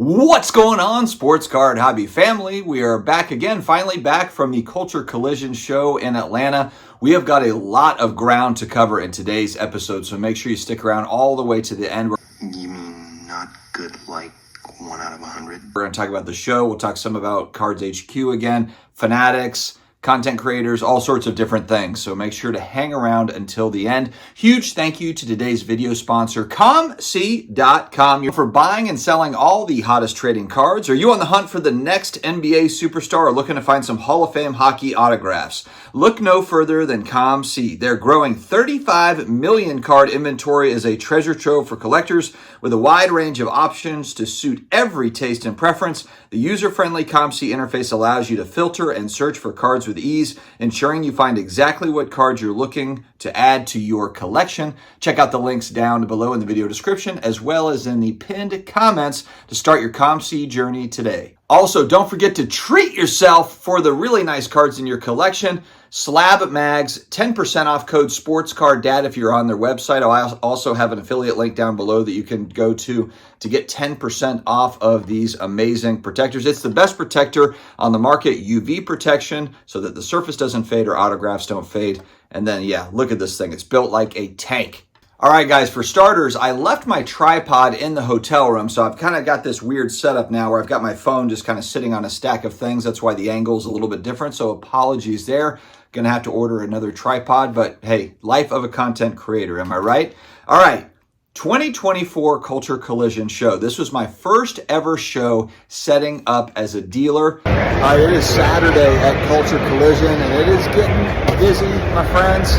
What's going on, sports card hobby family? We are back again, finally back from the Culture Collision show in Atlanta. We have got a lot of ground to cover in today's episode, so make sure you stick around all the way to the end. You mean not good like 1 out of 100? We're going to talk about the show. We'll talk some about Cards HQ again, Fanatics, content creators, all sorts of different things. So make sure to hang around until the end. Huge thank you to today's video sponsor, COMC.com. For buying and selling all the hottest trading cards. Are you on the hunt for the next NBA superstar or looking to find some Hall of Fame hockey autographs? Look no further than COMC. Their growing 35 million card inventory is a treasure trove for collectors with a wide range of options to suit every taste and preference. The user-friendly COMC interface allows you to filter and search for cards with ease, ensuring you find exactly what cards you're looking to add to your collection. Check out the links down below in the video description, as well as in the pinned comments to start your COMC journey today. Also, don't forget to treat yourself for the really nice cards in your collection. SlabMags, 10% off code SportsCardDad if you're on their website. I also have an affiliate link down below that you can go to get 10% off of these amazing protectors. It's the best protector on the market, UV protection, so that the surface doesn't fade or autographs don't fade. And then, yeah, look at this thing. It's built like a tank. All right, guys, for starters, I left my tripod in the hotel room, so I've kind of got this weird setup now where I've got my phone just kind of sitting on a stack of things. That's why the angle is a little bit different, so apologies there. Gonna have to order another tripod, but hey, life of a content creator, am I right? All right, 2024 Culture Collision show. This was my first ever show setting up as a dealer. It is Saturday at Culture Collision, and it is getting busy, my friends.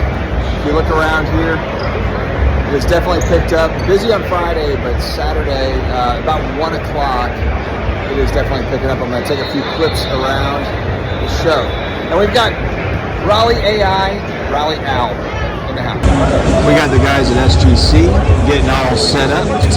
If you look around here, it is definitely picked up. Busy on Friday, but Saturday, about 1 o'clock, it is definitely picking up. I'm going to take a few clips around the show. And we've got Raleigh AI, Raleigh Owl in the house. We got the guys at SGC getting all set up to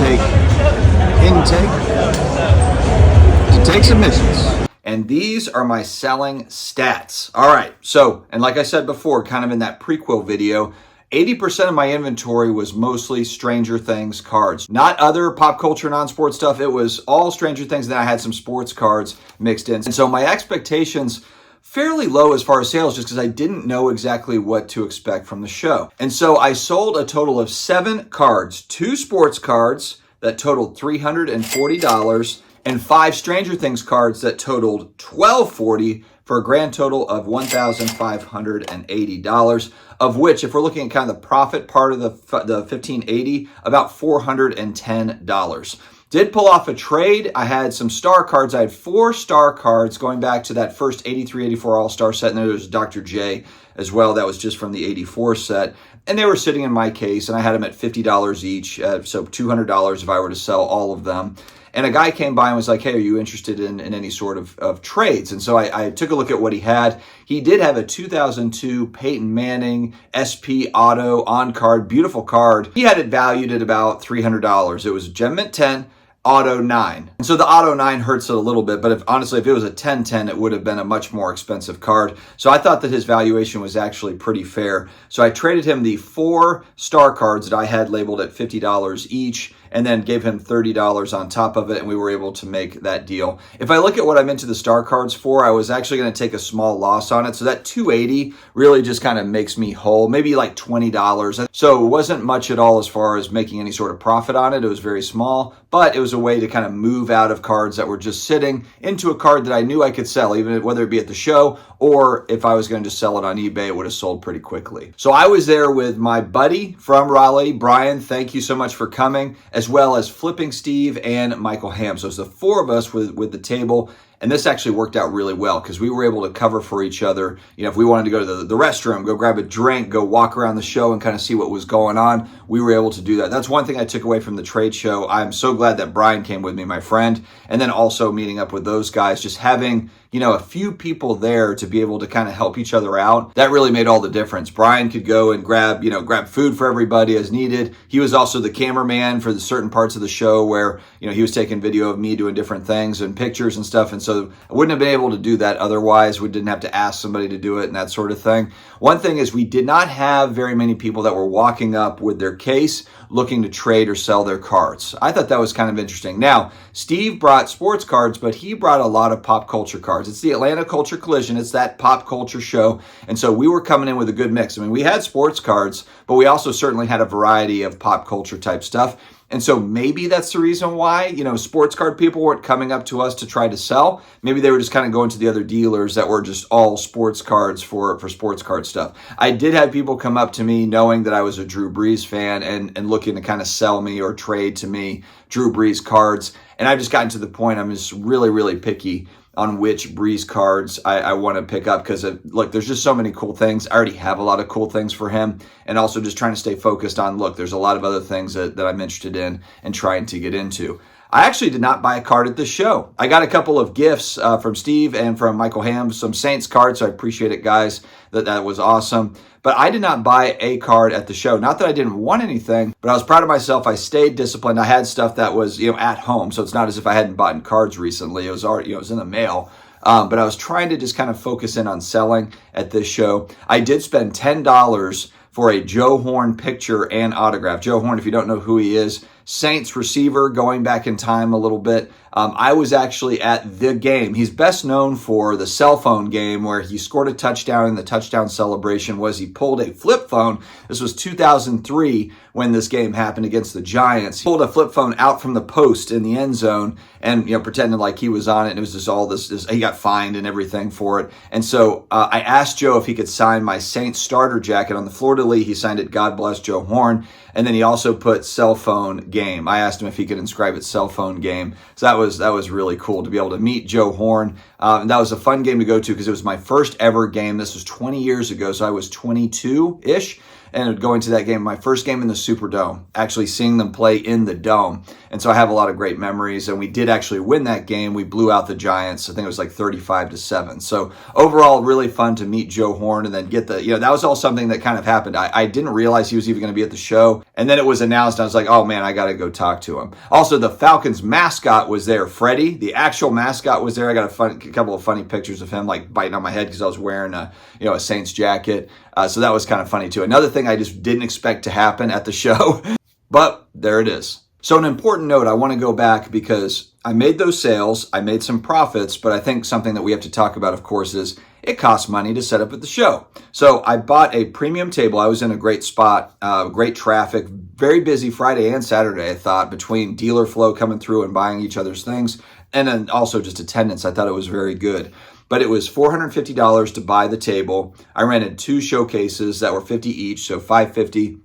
take submissions. And these are my selling stats. All right, so, and like I said before, kind of in that prequel video, 80% of my inventory was mostly Stranger Things cards. Not other pop culture, non-sports stuff. It was all Stranger Things, and then I had some sports cards mixed in. And so my expectations fairly low as far as sales, just because I didn't know exactly what to expect from the show. And so I sold a total of 7 cards, 2 sports cards that totaled $340, and 5 Stranger Things cards that totaled $1,240, for a grand total of $1,580, of which, if we're looking at kind of the profit part of the $1,580, about $410. Did pull off a trade. I had some star cards. I had 4 star cards going back to that first 83-84 All-Star set, and there was Dr. J as well. That was just from the 84 set. And they were sitting in my case, and I had them at $50 each, so $200 if I were to sell all of them. And a guy came by and was like, hey, are you interested in any sort of trades? And so I took a look at what he had. He did have a 2002 Peyton Manning SP Auto on card, beautiful card. He had it valued at about $300. It was Gem Mint 10, Auto 9. And so the Auto 9 hurts it a little bit, but honestly, if it was a 10-10, it would have been a much more expensive card. So I thought that his valuation was actually pretty fair. So I traded him the 4 star cards that I had labeled at $50 each, and then gave him $30 on top of it, and we were able to make that deal. If I look at what I'm into the star cards for, I was actually going to take a small loss on it, so that $280 really just kind of makes me whole, maybe like $20. So it wasn't much at all as far as making any sort of profit on it. It was very small, but it was a way to kind of move out of cards that were just sitting into a card that I knew I could sell, even whether it be at the show or if I was going to just sell it on eBay, it would have sold pretty quickly. So I was there with my buddy from Raleigh, Brian. Thank you so much for coming, as well as Flipping Steve and Michael Ham. So it's the 4 of us with the table. And this actually worked out really well because we were able to cover for each other. You know, if we wanted to go to the restroom, go grab a drink, go walk around the show and kind of see what was going on, we were able to do that. That's one thing I took away from the trade show. I'm so glad that Brian came with me, my friend, and then also meeting up with those guys, just having, you know, a few people there to be able to kind of help each other out. That really made all the difference. Brian could go and grab food for everybody as needed. He was also the cameraman for the certain parts of the show where, you know, he was taking video of me doing different things and pictures and stuff. And so I wouldn't have been able to do that otherwise. We didn't have to ask somebody to do it and that sort of thing. One thing is we did not have very many people that were walking up with their case looking to trade or sell their cards. I thought that was kind of interesting. Now, Steve brought sports cards, but he brought a lot of pop culture cards. It's the Atlanta Culture Collision. It's that pop culture show. And so we were coming in with a good mix. I mean, we had sports cards, but we also certainly had a variety of pop culture type stuff. And so maybe that's the reason why, sports card people weren't coming up to us to try to sell. Maybe they were just kind of going to the other dealers that were just all sports cards for sports card stuff. I did have people come up to me knowing that I was a Drew Brees fan and looking to kind of sell me or trade to me Drew Brees cards. And I've just gotten to the point I'm just really, really picky on which Brees cards I want to pick up because, look, there's just so many cool things. I already have a lot of cool things for him, and also just trying to stay focused on, look, there's a lot of other things that I'm interested in and trying to get into. I actually did not buy a card at this show. I got a couple of gifts from Steve and from Michael Ham, some Saints cards, so I appreciate it, guys. That was awesome. But I did not buy a card at the show. Not that I didn't want anything, but I was proud of myself. I stayed disciplined. I had stuff that was, at home, so it's not as if I hadn't bought cards recently. It was already, it was in the mail. But I was trying to just kind of focus in on selling at this show. I did spend $10 for a Joe Horn picture and autograph. Joe Horn, if you don't know who he is, Saints receiver, going back in time a little bit. I was actually at the game. He's best known for the cell phone game where he scored a touchdown, and the touchdown celebration was he pulled a flip phone. This was 2003 when this game happened against the Giants. He pulled a flip phone out from the post in the end zone and pretended like he was on it. And it was just all this, he got fined and everything for it. And so I asked Joe if he could sign my Saints starter jacket on the fleur-de-lis. He signed it, God bless Joe Horn. And then he also put cell phone game. I asked him if he could inscribe it cell phone game. So that was really cool to be able to meet Joe Horn. And that was a fun game to go to because it was my first ever game. This was 20 years ago, so I was 22-ish. And going to that game, my first game in the Superdome, actually seeing them play in the Dome. And so I have a lot of great memories. And we did actually win that game. We blew out the Giants. I think it was like 35-7. So overall, really fun to meet Joe Horn and then get that was all something that kind of happened. I didn't realize he was even going to be at the show. And then it was announced. And I was like, oh man, I got to go talk to him. Also, the Falcons mascot was there. Freddie, the actual mascot, was there. I got a couple of funny pictures of him like biting on my head because I was wearing a Saints jacket. So that was kind of funny too. Another thing I just didn't expect to happen at the show, but there it is. So an important note, I want to go back because I made those sales, I made some profits, but I think something that we have to talk about, of course, is it costs money to set up at the show. So I bought a premium table. I was in a great spot, great traffic, very busy Friday and Saturday, I thought, between dealer flow coming through and buying each other's things, and then also just attendance. I thought it was very good. But it was $450 to buy the table. I rented 2 showcases that were $50 each, so $550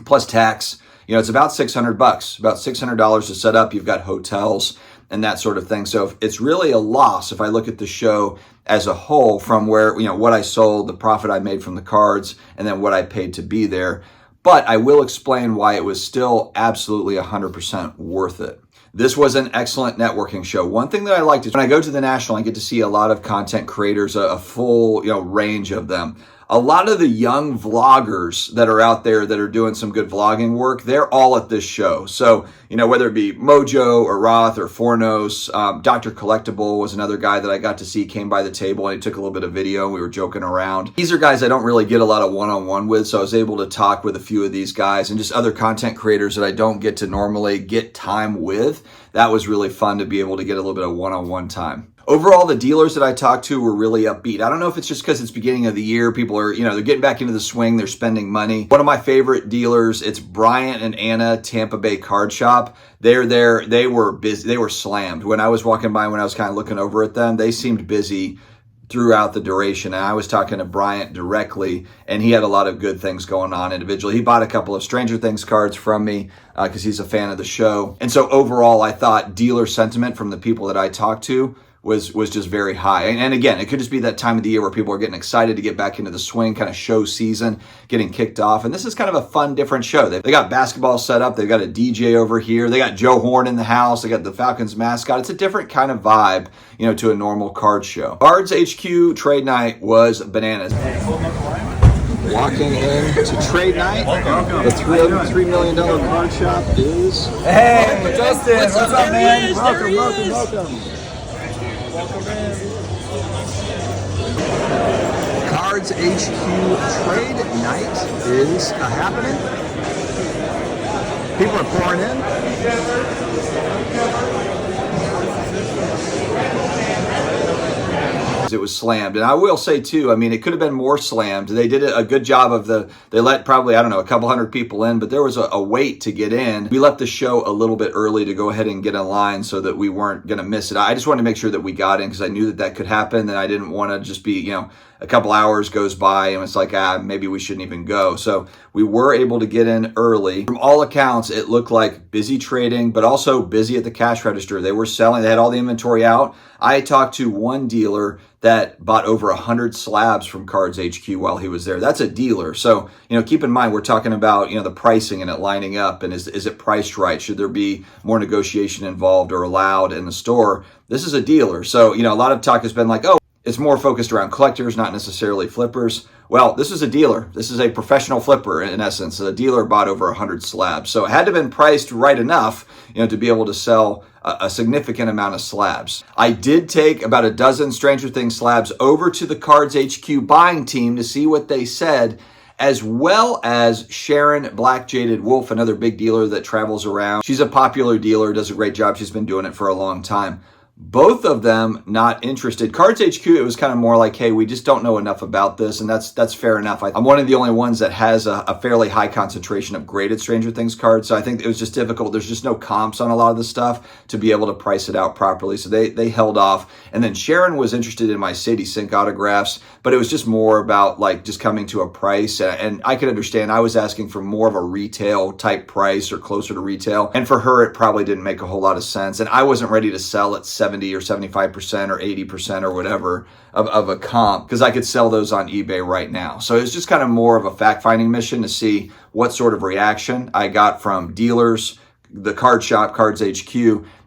plus tax. It's about $600, about $600 to set up. You've got hotels and that sort of thing. So it's really a loss if I look at the show as a whole from where, what I sold, the profit I made from the cards, and then what I paid to be there. But I will explain why it was still absolutely 100% worth it. This was an excellent networking show. One thing that I liked is when I go to the National, I get to see a lot of content creators, a full range of them. A lot of the young vloggers that are out there that are doing some good vlogging work, they're all at this show. So, whether it be Mojo or Roth or Fornos, Dr. Collectible was another guy that I got to see, came by the table and he took a little bit of video and we were joking around. These are guys I don't really get a lot of one-on-one with, so I was able to talk with a few of these guys and just other content creators that I don't get to normally get time with. That was really fun to be able to get a little bit of one-on-one time. Overall, the dealers that I talked to were really upbeat. I don't know if it's just because it's beginning of the year. People are, they're getting back into the swing. They're spending money. One of my favorite dealers, it's Brian and Anna, Tampa Bay Card Shop. They're there. They were busy. They were slammed. When I was walking by, when I was kind of looking over at them, they seemed busy throughout the duration. And I was talking to Bryant directly, and he had a lot of good things going on individually. He bought a couple of Stranger Things cards from me because he's a fan of the show. And so overall, I thought dealer sentiment from the people that I talked to was just very high. And again, it could just be that time of the year where people are getting excited to get back into the swing, kind of show season, getting kicked off. And this is kind of a fun, different show. They got basketball set up. They've got a DJ over here. They got Joe Horn in the house. They got the Falcons mascot. It's a different kind of vibe, to a normal card show. Cards HQ trade night was bananas. Walking into trade night, the $3 million card shop is... Hey, Justin, what's up, man? Welcome. Cards HQ trade night is happening. People are pouring in. It was slammed. And I will say too, I mean, it could have been more slammed. They did a good job of they let probably, I don't know, a couple hundred people in, but there was a wait to get in. We left the show a little bit early to go ahead and get in line so that we weren't going to miss it. I just wanted to make sure that we got in because I knew that could happen, and I didn't want to just be, a couple hours goes by and it's like, maybe we shouldn't even go. So we were able to get in early. From all accounts, it looked like busy trading, but also busy at the cash register. They were selling, they had all the inventory out. I talked to one dealer that bought over 100 slabs from Cards HQ while he was there. That's a dealer. So, keep in mind, we're talking about, the pricing and it lining up, and is it priced right? Should there be more negotiation involved or allowed in the store? This is a dealer. So, a lot of talk has been like, oh, it's more focused around collectors, not necessarily flippers. Well, this is a dealer. This is a professional flipper in essence. A dealer bought over 100 slabs. So it had to have been priced right enough, to be able to sell a significant amount of slabs. I did take about a dozen Stranger Things slabs over to the Cards HQ buying team to see what they said, as well as Sharon Black Jaded Wolf, another big dealer that travels around. She's a popular dealer, does a great job. She's been doing it for a long time. Both of them not interested. Cards HQ, it was kind of more like, hey, we just don't know enough about this, and that's fair enough. I'm one of the only ones that has a fairly high concentration of graded Stranger Things cards, so I think it was just difficult. There's just no comps on a lot of the stuff to be able to price it out properly, so they held off. And then Sharon was interested in my Sadie Sink autographs, but it was just more about like just coming to a price, and I could understand. I was asking for more of a retail type price or closer to retail, and for her, it probably didn't make a whole lot of sense, and I wasn't ready to sell at 70 or 75% or 80% or whatever of a comp, because I could sell those on eBay right now. So it was just kind of more of a fact-finding mission to see what sort of reaction I got from dealers, the card shop, Cards HQ,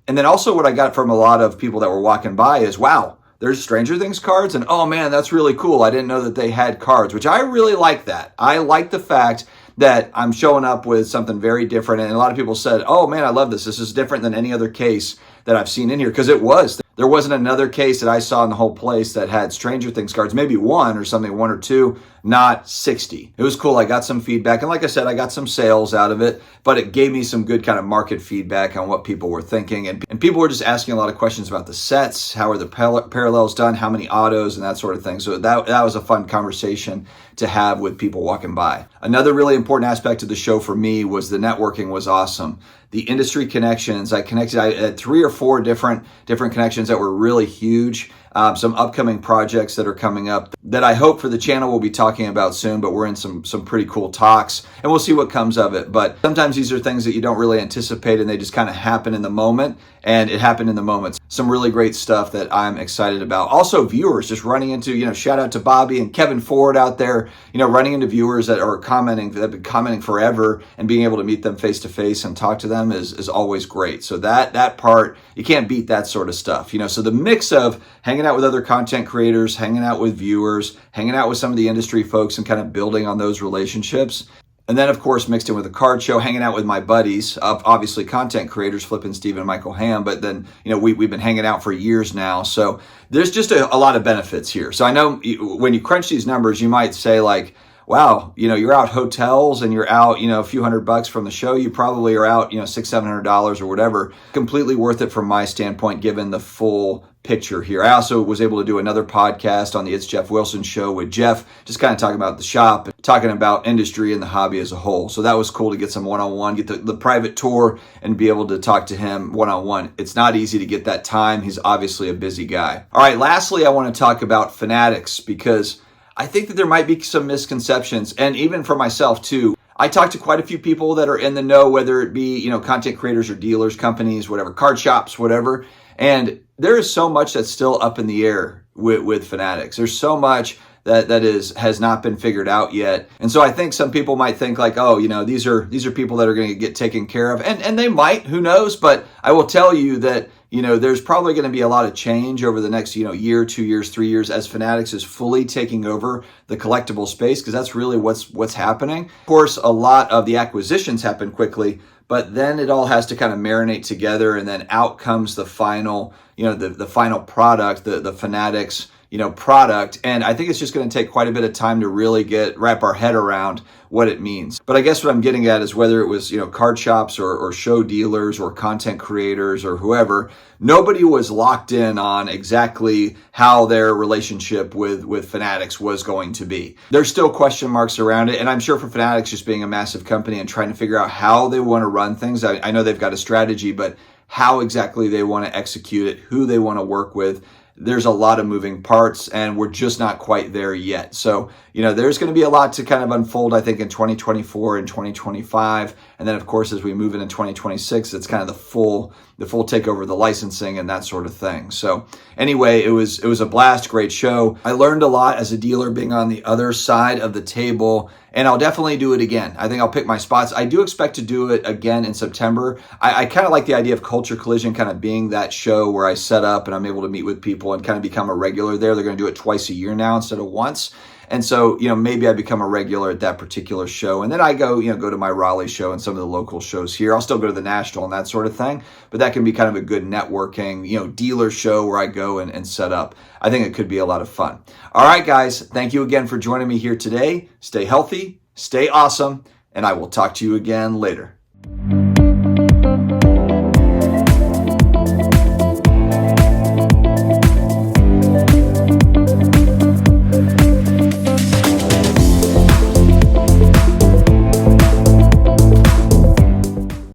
and then also what I got from a lot of people that were walking by is, wow, there's Stranger Things cards, and oh man, that's really cool. I didn't know that they had cards, which I really like that. I like the fact that I'm showing up with something very different, and a lot of people said, oh man, I love this. This is different than any other case that I've seen in here, because it was. There wasn't another case that I saw in the whole place that had Stranger Things cards, maybe one or something, one or two, not 60. It was cool. I got some feedback. And like I said, I got some sales out of it, but it gave me some good kind of market feedback on what people were thinking. And people were just asking a lot of questions about the sets. How are the parallels done? How many autos and that sort of thing. So that was a fun conversation to have with people walking by. Another really important aspect of the show for me was the networking was awesome. The industry connections, I had 3 or 4 different connections that were really huge. Some upcoming projects that are coming up that I hope for the channel we'll be talking about soon, but we're in some pretty cool talks, and we'll see what comes of it. But sometimes these are things that you don't really anticipate, and they just kind of happen in the moment, and it happened in the moment. Some really great stuff that I'm excited about. Also viewers, just running into, shout out to Bobby and Kevin Ford out there, running into viewers that are commenting, that have been commenting forever, and being able to meet them face to face and talk to them is always great. So that part, you can't beat that sort of stuff. So the mix of hanging out with other content creators, hanging out with viewers, hanging out with some of the industry folks, and kind of building on those relationships. And then, of course, mixed in with the card show, hanging out with my buddies, obviously content creators, Flippin' Steve and Michael Ham. But then, we've been hanging out for years now. So there's just a lot of benefits here. So I know when you crunch these numbers, you might say like, wow, you're out hotels and you're out, a few $100 from the show. You probably are out, $600-700 or whatever. Completely worth it from my standpoint, given the full picture here. I also was able to do another podcast on the It's Jeff Wilson show with Jeff, just kind of talking about the shop, talking about industry and the hobby as a whole. So that was cool to get some one-on-one, get the private tour and be able to talk to him one-on-one. It's not easy to get that time. He's obviously a busy guy. All right, lastly, I want to talk about Fanatics, because I think that there might be some misconceptions, and even for myself too. I talked to quite a few people that are in the know, whether it be, content creators or dealers, companies, whatever, card shops, whatever. And there is so much that's still up in the air with Fanatics. There's so much that has not been figured out yet. And so I think some people might think like, oh, these are people that are going to get taken care of. And they might, who knows? But I will tell you that, there's probably going to be a lot of change over the next, year, 2 years, 3 years, as Fanatics is fully taking over the collectible space, because that's really what's happening. Of course, a lot of the acquisitions happen quickly, but then it all has to kind of marinate together, and then out comes the final, the final product, the Fanatics, product. And I think it's just going to take quite a bit of time to really wrap our head around what it means. But I guess what I'm getting at is whether it was, card shops or show dealers or content creators or whoever, nobody was locked in on exactly how their relationship with Fanatics was going to be. There's still question marks around it. And I'm sure for Fanatics just being a massive company and trying to figure out how they want to run things, I know they've got a strategy, but how exactly they want to execute it, who they want to work with, there's a lot of moving parts and we're just not quite there yet. So, there's going to be a lot to kind of unfold, I think, in 2024 and 2025. And then, of course, as we move into 2026, it's kind of the full takeover of the licensing and that sort of thing. So anyway, it was a blast, great show. I learned a lot as a dealer being on the other side of the table, and I'll definitely do it again. I think I'll pick my spots. I do expect to do it again in September. I kind of like the idea of Culture Collision kind of being that show where I set up and I'm able to meet with people and kind of become a regular there. They're going to do it twice a year now instead of once. And so, maybe I become a regular at that particular show. And then I go to my Raleigh show and some of the local shows here. I'll still go to the national and that sort of thing. But that can be kind of a good networking, dealer show where I go and set up. I think it could be a lot of fun. All right, guys. Thank you again for joining me here today. Stay healthy, stay awesome, and I will talk to you again later.